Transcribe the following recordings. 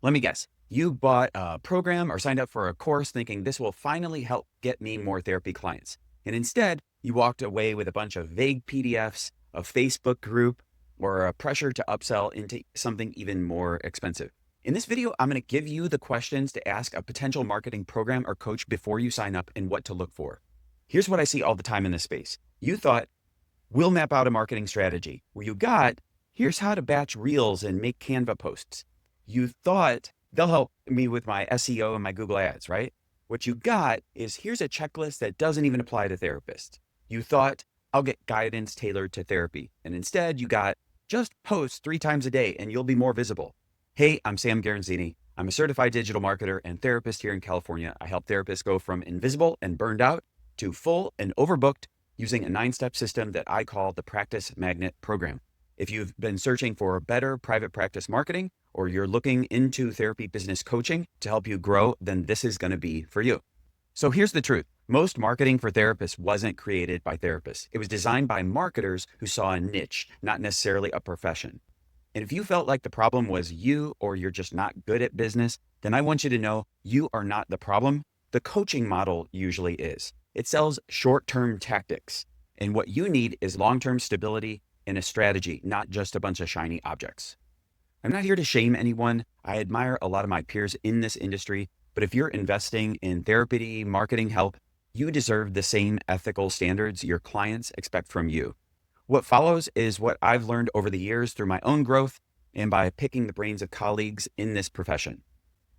Let me guess. You bought a program or signed up for a course thinking this will finally help get me more therapy clients. And instead, you walked away with a bunch of vague PDFs, a Facebook group, or a pressure to upsell into something even more expensive. In this video, I'm going to give you the questions to ask a potential marketing program or coach before you sign up and what to look for. Here's what I see all the time in this space. You thought, we'll map out a marketing strategy. Where you got, here's how to batch reels and make Canva posts. You thought they'll help me with my SEO and my Google ads, right? What you got is here's a checklist that doesn't even apply to therapists. You thought I'll get guidance tailored to therapy. And instead you got just post 3 times a day and you'll be more visible. Hey, I'm Sam Garanzini. I'm a certified digital marketer and therapist here in California. I help therapists go from invisible and burned out to full and overbooked using a 9-step system that I call the Practice Magnet Program. If you've been searching for better private practice marketing, or you're looking into therapy business coaching to help you grow, then this is going to be for you. So here's the truth. Most marketing for therapists wasn't created by therapists. It was designed by marketers who saw a niche, not necessarily a profession. And if you felt like the problem was you, or you're just not good at business, then I want you to know you are not the problem. The coaching model usually is. It sells short-term tactics. And what you need is long-term stability and a strategy, not just a bunch of shiny objects. I'm not here to shame anyone. I admire a lot of my peers in this industry, but if you're investing in therapy, marketing help, you deserve the same ethical standards your clients expect from you. What follows is what I've learned over the years through my own growth and by picking the brains of colleagues in this profession.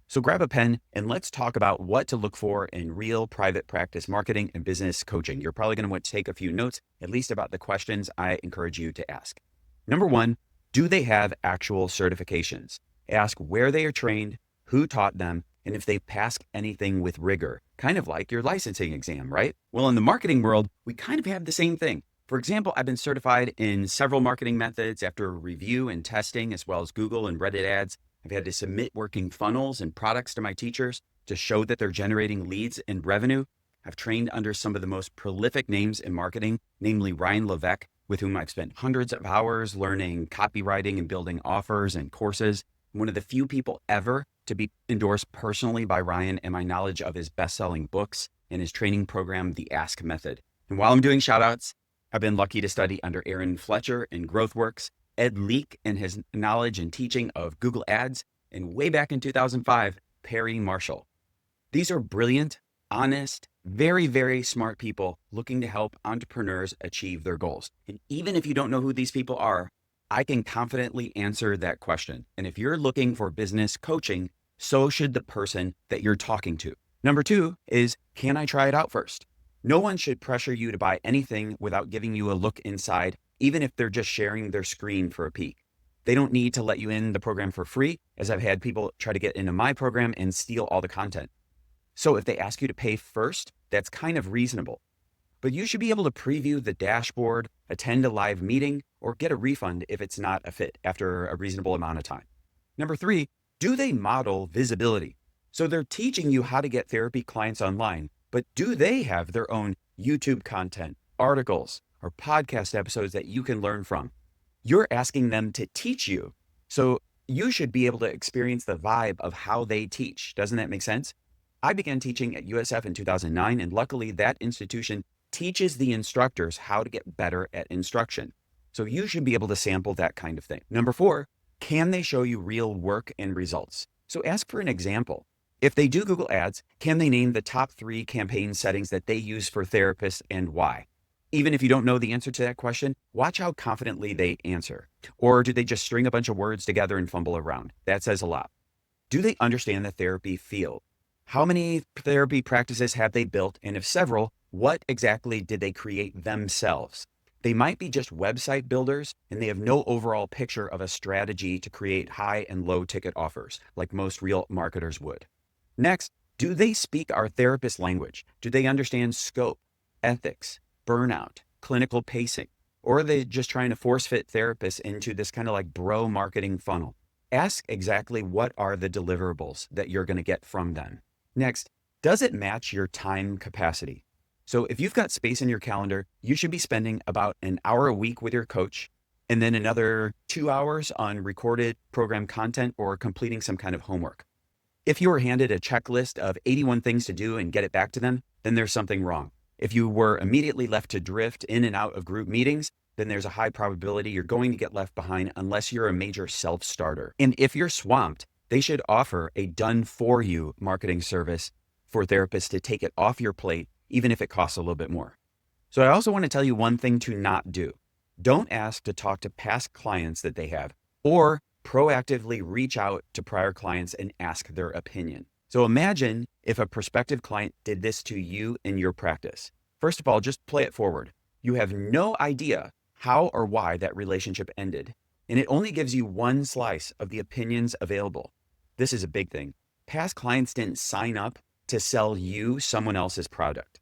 So grab a pen and let's talk about what to look for in real private practice marketing and business coaching. You're probably going to want to take a few notes, at least about the questions I encourage you to ask. Number 1, do they have actual certifications? Ask where they are trained, who taught them, and if they pass anything with rigor, kind of like your licensing exam, right? Well, in the marketing world, we kind of have the same thing. For example, I've been certified in several marketing methods after review and testing, as well as Google and Reddit ads. I've had to submit working funnels and products to my teachers to show that they're generating leads and revenue. I've trained under some of the most prolific names in marketing, namely Ryan Levesque, with whom I've spent hundreds of hours learning copywriting and building offers and courses. I'm one of the few people ever to be endorsed personally by Ryan and my knowledge of his best-selling books and his training program, The Ask Method. And while I'm doing shout-outs, I've been lucky to study under Aaron Fletcher in GrowthWorks, Ed Leak and his knowledge and teaching of Google Ads, and way back in 2005, Perry Marshall. These are brilliant, honest, very, very smart people looking to help entrepreneurs achieve their goals. And even if you don't know who these people are, I can confidently answer that question. And if you're looking for business coaching, so should the person that you're talking to. Number 2 is, can I try it out first? No one should pressure you to buy anything without giving you a look inside, even if they're just sharing their screen for a peek. They don't need to let you in the program for free, as I've had people try to get into my program and steal all the content. So if they ask you to pay first, that's kind of reasonable. But you should be able to preview the dashboard, attend a live meeting, or get a refund if it's not a fit after a reasonable amount of time. Number 3, do they model visibility? So they're teaching you how to get therapy clients online, but do they have their own YouTube content, articles, or podcast episodes that you can learn from? You're asking them to teach you. So you should be able to experience the vibe of how they teach. Doesn't that make sense? I began teaching at USF in 2009, and luckily that institution teaches the instructors how to get better at instruction. So you should be able to sample that kind of thing. Number 4, can they show you real work and results? So ask for an example. If they do Google Ads, can they name the top 3 campaign settings that they use for therapists and why? Even if you don't know the answer to that question, watch how confidently they answer. Or do they just string a bunch of words together and fumble around? That says a lot. Do they understand the therapy field? How many therapy practices have they built? And if several, what exactly did they create themselves? They might be just website builders and they have no overall picture of a strategy to create high and low ticket offers like most real marketers would. Next, do they speak our therapist language? Do they understand scope, ethics, burnout, clinical pacing? Or are they just trying to force fit therapists into this kind of like bro marketing funnel? Ask exactly what are the deliverables that you're going to get from them. Next, does it match your time capacity? So if you've got space in your calendar, you should be spending about an hour a week with your coach, and then another 2 hours on recorded program content or completing some kind of homework. If you were handed a checklist of 81 things to do and get it back to them, then there's something wrong. If you were immediately left to drift in and out of group meetings, then there's a high probability you're going to get left behind unless you're a major self-starter. And if you're swamped, they should offer a done-for-you marketing service for therapists to take it off your plate, even if it costs a little bit more. So I also want to tell you one thing to not do. Don't ask to talk to past clients that they have, or proactively reach out to prior clients and ask their opinion. So imagine if a prospective client did this to you in your practice. First of all, just play it forward. You have no idea how or why that relationship ended, and it only gives you one slice of the opinions available. This is a big thing. Past clients didn't sign up to sell you someone else's product.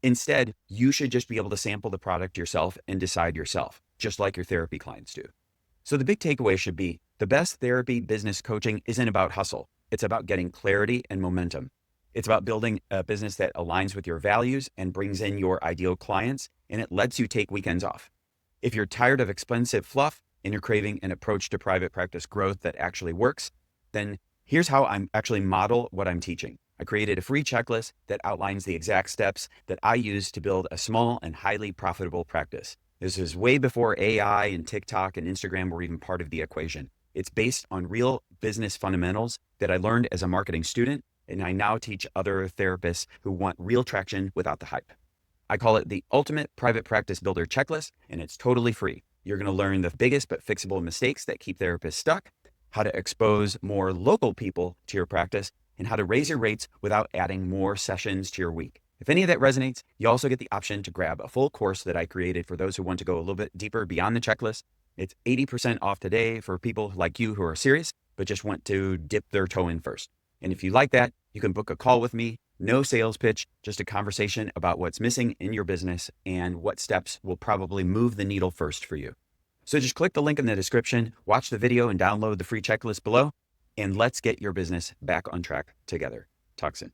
Instead, you should just be able to sample the product yourself and decide yourself, just like your therapy clients do. So the big takeaway should be, the best therapy business coaching isn't about hustle. It's about getting clarity and momentum. It's about building a business that aligns with your values and brings in your ideal clients, and it lets you take weekends off. If you're tired of expensive fluff and you're craving an approach to private practice growth that actually works, then here's how I'm actually model what I'm teaching. I created a free checklist that outlines the exact steps that I use to build a small and highly profitable practice. This is way before AI and TikTok and Instagram were even part of the equation. It's based on real business fundamentals that I learned as a marketing student, and I now teach other therapists who want real traction without the hype. I call it the Ultimate Private Practice Builder Checklist, and it's totally free. You're going to learn the biggest but fixable mistakes that keep therapists stuck, how to expose more local people to your practice, and how to raise your rates without adding more sessions to your week. If any of that resonates, you also get the option to grab a full course that I created for those who want to go a little bit deeper beyond the checklist. It's 80% off today for people like you who are serious, but just want to dip their toe in first. And if you like that, you can book a call with me. No sales pitch, just a conversation about what's missing in your business and what steps will probably move the needle first for you. So just click the link in the description, watch the video and download the free checklist below, and let's get your business back on track together. Talk soon.